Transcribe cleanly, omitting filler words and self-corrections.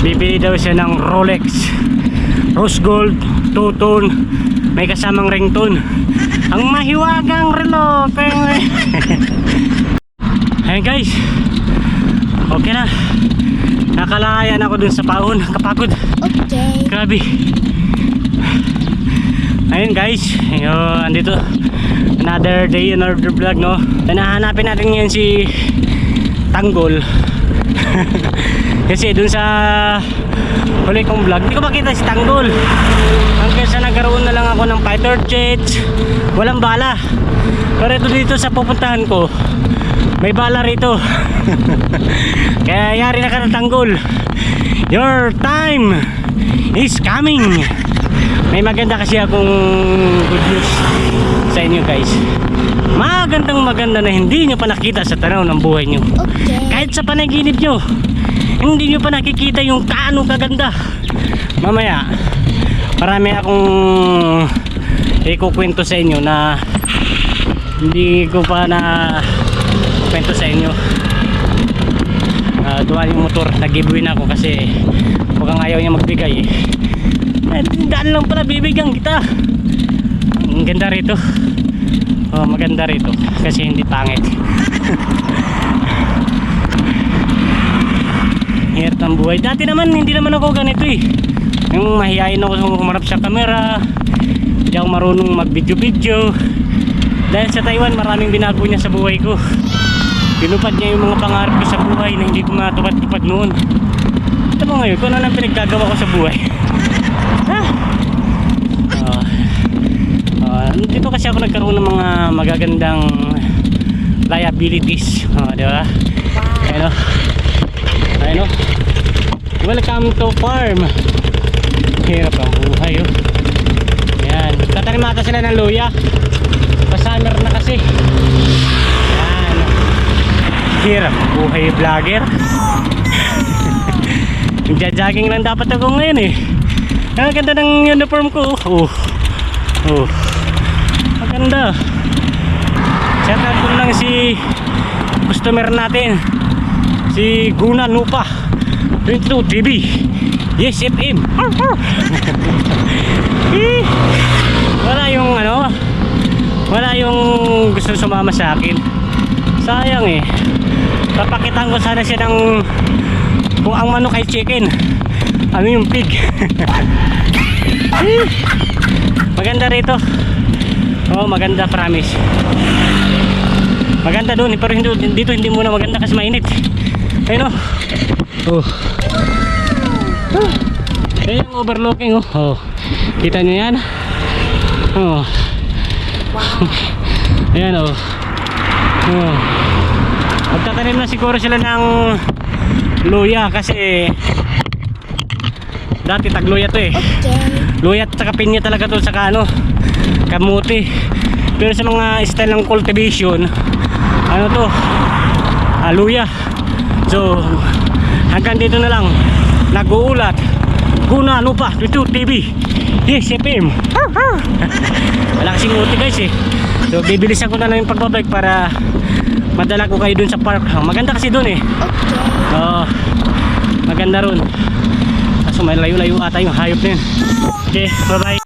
Bibili daw siya ng Rolex Rose Gold, two-tone, may kasamang ringtone. Ang mahiwagang relo. Ayun guys, okay na. Nakalayan ako dun sa paon. Kapagod. Okay. Grabe. Ayun guys, andito another day, another vlog, no. Nahanapin natin ngayon si Tanggol. Kasi dun sa huli kong vlog, hindi ko makita si Tanggol. Hanggang sa nagkaroon na lang ako ng fighter jets, walang bala. Pero ito dito sa pupuntahan ko, may bala rito. Kaya yari na ka na, Tanggol. Your time is coming. May maganda kasi akong good news sa inyo guys. Maganda na hindi nyo pa nakita sa tanaw ng buhay nyo. Okay. Kahit sa panaginip nyo, hindi nyo pa nakikita yung kaano kaganda. Mamaya marami akong ikukwento sa inyo na hindi ko pa na kwento sa inyo. Dumaan yung motor, nag-giveaway na ako kasi mukhang ayaw niya magbigay. Daan lang pala bibigyan kita. Ang ganda rito. Maganda rito kasi hindi pangit. Hirap ng buhay. Dati naman hindi naman ako ganito eh. Yung mahihain ako sa humarap sa camera. Hindi ako marunong mag video. Dahil sa Taiwan maraming binago niya sa buhay ko. Pinupad niya yung mga pangarap ko sa buhay na hindi ko matupad-tupad noon. Ito mo ngayon kung ano nang pinaggagawa ko sa buhay. Dito kasi ako nagkaroon ng mga magagandang liabilities, di ba? Ayun o. Ayun o. Welcome to farm. Hirap ang buhay o. Ayan, tatarimata sila ng luya. Pa-summer na kasi. Ayan. Hirap ang buhay vlogger. Nagja-jogging lang dapat ako ngayon eh. Ang ganda ng uniform ko. Maganda. Shout out ko lang si customer natin, si Guna Nupa 22 TV. Yes FM. Wala yung wala yung gusto sumama sa akin. Sayang eh. Papakitaan ko sana siya ng kung ang manok ay chicken, ano yung pig. Maganda rito. Maganda, promise. Maganda doon, pero dito hindi muna maganda kasi mainit. Ayun o. Ayun yung overlooking o. Kita nyo yan? Ayan o. Magtatanim na siguro sila ng luya kasi dati tagluya to eh. Okay. Luya at saka pinya talaga to, saka kamuti. Pero sa mga style ng cultivation, luya. So hanggang dito na lang. Nag-uulat Guna Nupa 22 TV. Yes FM. Wala kasing uti guys eh. So bibilisan ko na lang yung pagbabike para madala ko kayo dun sa park. Maganda kasi dun eh. Okay. Maganda ron. Kaso may layo-layo ata yung hayop din. Okay, bye bye.